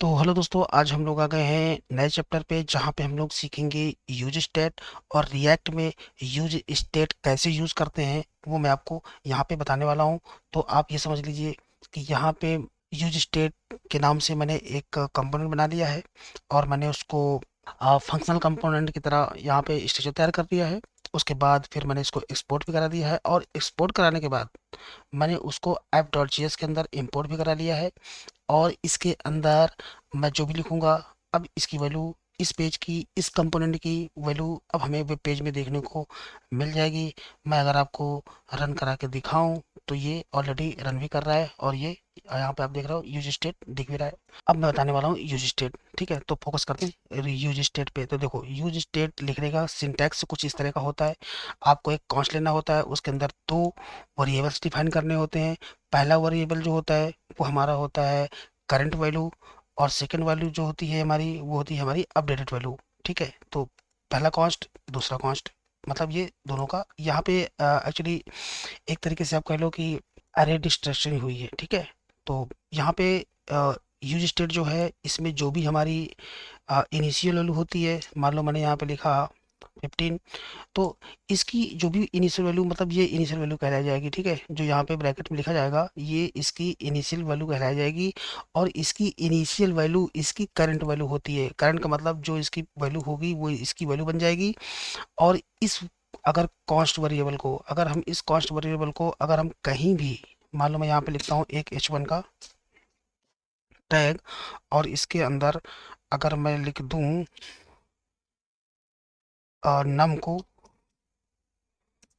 तो हेलो दोस्तों, आज हम लोग आ गए हैं नए चैप्टर पे जहाँ पे हम लोग सीखेंगे यूज स्टेट और रिएक्ट में यूज स्टेट कैसे यूज करते हैं वो मैं आपको यहाँ पे बताने वाला हूँ। तो आप ये समझ लीजिए कि यहाँ पे यूज स्टेट के नाम से मैंने एक कंपोनेंट बना लिया है और मैंने उसको फंक्शनल कंपोनेंट की तरह यहाँ पे स्ट्रक्चर तैयार कर दिया है। उसके बाद फिर मैंने इसको एक्सपोर्ट भी करा दिया है और एक्सपोर्ट कराने के बाद मैंने उसको app.js के अंदर इंपोर्ट भी करा लिया है। और इसके अंदर मैं जो भी लिखूंगा, अब इसकी वैल्यू, इस पेज की, इस कंपोनेंट की वैल्यू अब हमें वेब पेज में देखने को मिल जाएगी। मैं अगर आपको रन करा के दिखाऊं तो ये ऑलरेडी रन भी कर रहा है और ये यहाँ पे आप देख रहे हो यूज स्टेट दिख भी रहा है। अब मैं बताने वाला हूँ यूज स्टेट। ठीक है, तो फोकस करते हैं यूज स्टेट पे। तो देखो, यूज स्टेट लिखने का सिंटैक्स कुछ इस तरह का होता है। आपको एक कॉन्स्ट लेना होता है, उसके अंदर दो वेरिएबल्स डिफाइन करने होते हैं। पहला वेरिएबल जो होता है वो हमारा होता है करंट वैल्यू, और सेकंड वैल्यू जो होती है हमारी वो होती है हमारी अपडेटेड वैल्यू। ठीक है, तो पहला कॉस्ट, दूसरा कॉस्ट, मतलब ये दोनों का यहाँ पे एक्चुअली एक तरीके से आप कह लो कि अरे डिस्ट्रक्शन हुई है। ठीक है, तो यहाँ पे यूज स्टेट जो है इसमें जो भी हमारी इनिशियल वैल्यू होती है, मान लो मैंने यहाँ पे लिखा 15, तो इसकी जो भी इनिशियल वैल्यू, मतलब ये इनिशियल वैल्यू कहलाई जाएगी। ठीक है, जो यहाँ पे ब्रैकेट में लिखा जाएगा ये इसकी इनिशियल वैल्यू कहलाई जाएगी। और इसकी इनिशियल वैल्यू इसकी करंट वैल्यू होती है। करंट का मतलब जो इसकी वैल्यू होगी वो इसकी वैल्यू बन जाएगी। और इस, अगर कॉस्ट वेरिएबल को, अगर हम इस कॉस्ट वेरिएबल को अगर हम कहीं भी, मान लो मैं यहाँ पे लिखता हूँ एक h1 का टैग, और इसके अंदर अगर मैं लिख दूं नम को,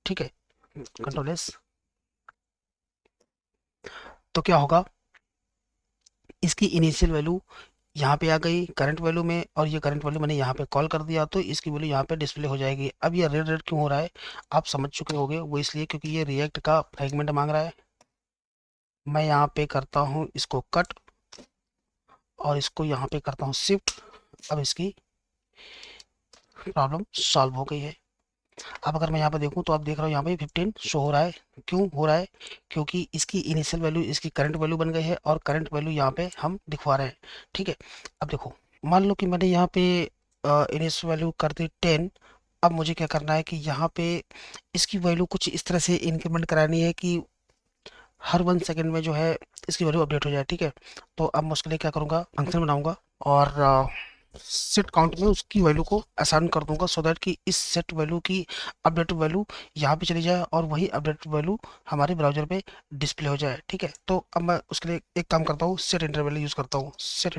ठीक है, कंट्रोल एस, तो क्या होगा, इसकी इनिशियल वैल्यू यहाँ पे आ गई करंट वैल्यू में, और ये करंट वैल्यू मैंने यहाँ पे कॉल कर दिया तो इसकी वैल्यू यहाँ पे डिस्प्ले हो जाएगी। अब ये रेड रेड क्यों हो रहा है आप समझ चुके होंगे, वो इसलिए क्योंकि ये रिएक्ट का फ्रेगमेंट मांग रहा है। मैं यहाँ पे करता हूँ इसको कट, और इसको यहाँ पे करता हूँ शिफ्ट। अब इसकी प्रॉब्लम सॉल्व हो गई है। अब अगर मैं यहाँ पे देखूँ तो आप देख रहे हो यहाँ पे 15 शो हो रहा है। क्यों हो रहा है? क्योंकि इसकी इनिशियल वैल्यू इसकी करंट वैल्यू बन गई है और करंट वैल्यू यहाँ पे हम दिखवा रहे हैं। ठीक है, अब देखो, मान लो कि मैंने यहाँ पे इनिशियल वैल्यू कर दी 10। अब मुझे क्या करना है कि यहाँ पे इसकी वैल्यू कुछ इस तरह से इंक्रीमेंट करानी है कि हर 1 सेकंड में जो है इसकी वैल्यू अपडेट हो जाए। ठीक है, तो अब मैं उसके लिए क्या करूँगा, फंक्शन बनाऊंगा और सेट काउंट में उसकी वैल्यू को असाइन कर दूंगा, सो दैट कि इस सेट वैल्यू की अपडेटेड वैल्यू यहाँ पे चली जाए और वही अपडेटेड वैल्यू हमारे ब्राउजर पे डिस्प्ले हो जाए। ठीक है, तो अब मैं उसके लिए एक काम करता हूँ, सेट इंटरवल यूज करता हूँ। सेट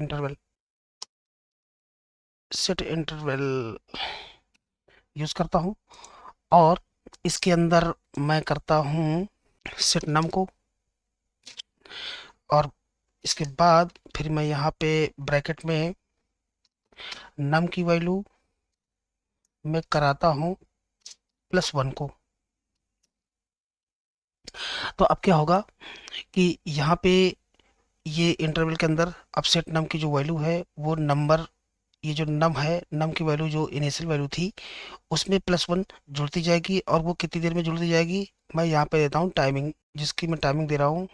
इंटरवल यूज करता हूँ, और इसके अंदर मैं करता हूँ सेट नम को, और इसके बाद फिर मैं यहाँ पे ब्रैकेट में नम की वैल्यू मैं कराता हूँ +1 को। तो अब क्या होगा कि यहाँ पे ये इंटरवल के अंदर अब सेट नम की जो वैल्यू है वो नंबर, ये जो नम है, नम की वैल्यू जो इनिशियल वैल्यू थी उसमें +1 जुड़ती जाएगी। और वो कितनी देर में जुड़ती जाएगी, मैं यहाँ पे देता हूँ टाइमिंग, जिसकी मैं टाइमिंग दे रहा हूँ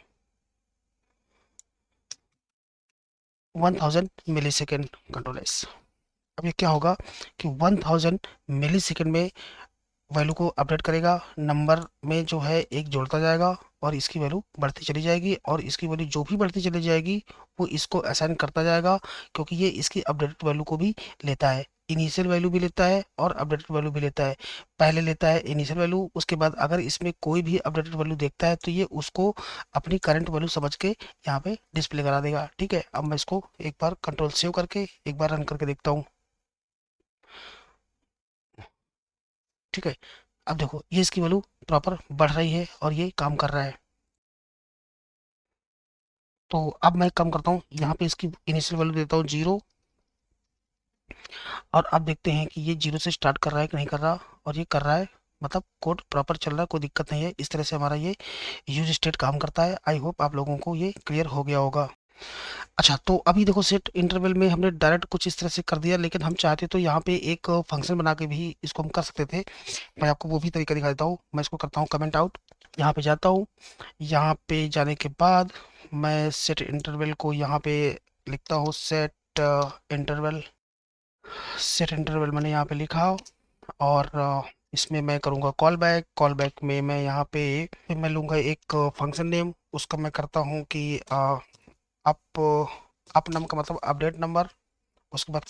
1000 मिली सेकेंड, कंट्रोल एस। अब ये क्या होगा कि 1000 मिली सेकेंड में वैल्यू को अपडेट करेगा, नंबर में जो है एक जोड़ता जाएगा और इसकी वैल्यू बढ़ती चली जाएगी, और इसकी वैल्यू जो भी बढ़ती चली जाएगी वो इसको असाइन करता जाएगा, क्योंकि ये इसकी अपडेटेड वैल्यू को भी लेता है, इनिशियल वैल्यू भी लेता है और अपडेटेड वैल्यू भी लेता है। पहले लेता है इनिशियल वैल्यू, उसके बाद अगर इसमें कोई भी अपडेटेड वैल्यू देखता है तो ये उसको अपनी करंट वैल्यू समझ के यहाँ पे डिस्प्ले करा देगा। ठीक है, अब मैं इसको एक बार कंट्रोल सेव करके एक बार रन करके देखता हूँ। ठीक है, अब देखो ये इसकी वैल्यू प्रॉपर बढ़ रही है और ये काम कर रहा है। तो अब मैं काम करता हूँ, यहाँ पे इसकी इनिशियल वैल्यू देता हूँ 0, और अब देखते हैं कि ये 0 से स्टार्ट कर रहा है कि नहीं कर रहा, और ये कर रहा है, मतलब कोड प्रॉपर चल रहा है, कोई दिक्कत नहीं है। इस तरह से हमारा ये यूज स्टेट काम करता है। आई होप आप लोगों को ये क्लियर हो गया होगा। अच्छा, तो अभी देखो सेट इंटरवल में हमने डायरेक्ट कुछ इस तरह से कर दिया, लेकिन हम चाहते तो यहाँ पे एक फंक्शन बना के भी इसको हम कर सकते थे। मैं आपको वो भी तरीका दिखा देता हूँ। मैं इसको करता हूँ कमेंट आउट, यहाँ पे जाता हूँ। यहाँ पे जाने के बाद मैं सेट इंटरवल को यहाँ पे लिखता हूँ इंटरवल सेट इंटरवल मैंने यहाँ पे लिखा। और इसमें मैं करूँगा कॉल बैक में मैं यहाँ पे मैं लूँगा एक फंक्शन नेम, उसका मैं करता हूँ कि अप अप नम का मतलब अपडेट नंबर। उसके बाद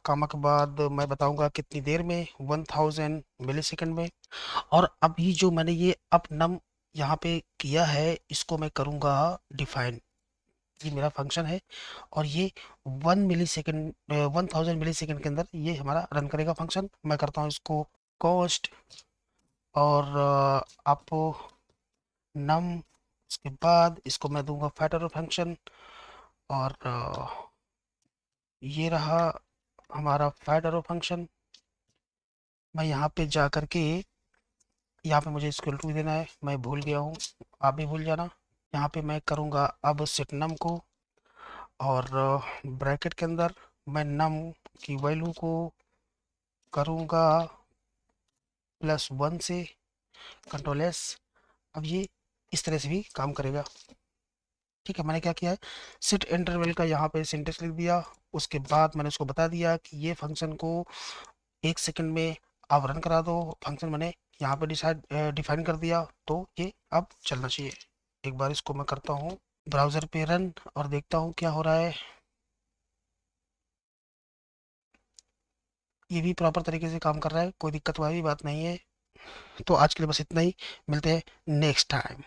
कॉमा के बाद मैं बताऊंगा कितनी देर में, 1000 मिली सेकंड में। और अभी जो मैंने ये अप नम यहाँ पे किया है इसको मैं करूँगा डिफाइन। ये मेरा फंक्शन है और ये 1 मिली सेकेंड 1000 मिली सेकेंड के अंदर ये हमारा रन करेगा फंक्शन। मैं करता हूँ इसको कॉस्ट और आप नम। उसके बाद इसको मैं दूंगा फैक्टर फंक्शन। और ये रहा हमारा फैक्टर फंक्शन। मैं यहाँ पे जा करके यहाँ पे मुझे इक्वल टू देना है, मैं भूल गया हूँ, आप भी भूल जाना। यहाँ पे मैं करूँगा अब सेट नम को और ब्रैकेट के अंदर मैं नम की वैल्यू को करूँगा +1 से कंट्रोल S। अब ये इस तरह से भी काम करेगा। ठीक है, मैंने क्या किया है, सिट इंटरवल का यहाँ पे सिंटेक्स लिख दिया। उसके बाद मैंने उसको बता दिया कि ये फंक्शन को 1 सेकंड में आप रन करा दो। फंक्शन मैंने यहाँ पे डिफाइन कर दिया, तो ये अब चलना चाहिए। एक बार इसको मैं करता हूँ ब्राउज़र पे रन और देखता हूँ क्या हो रहा है। ये भी प्रॉपर तरीके से काम कर रहा है, कोई दिक्कत वाली बात नहीं है। तो आज के लिए बस इतना ही, मिलते हैं नेक्स्ट टाइम।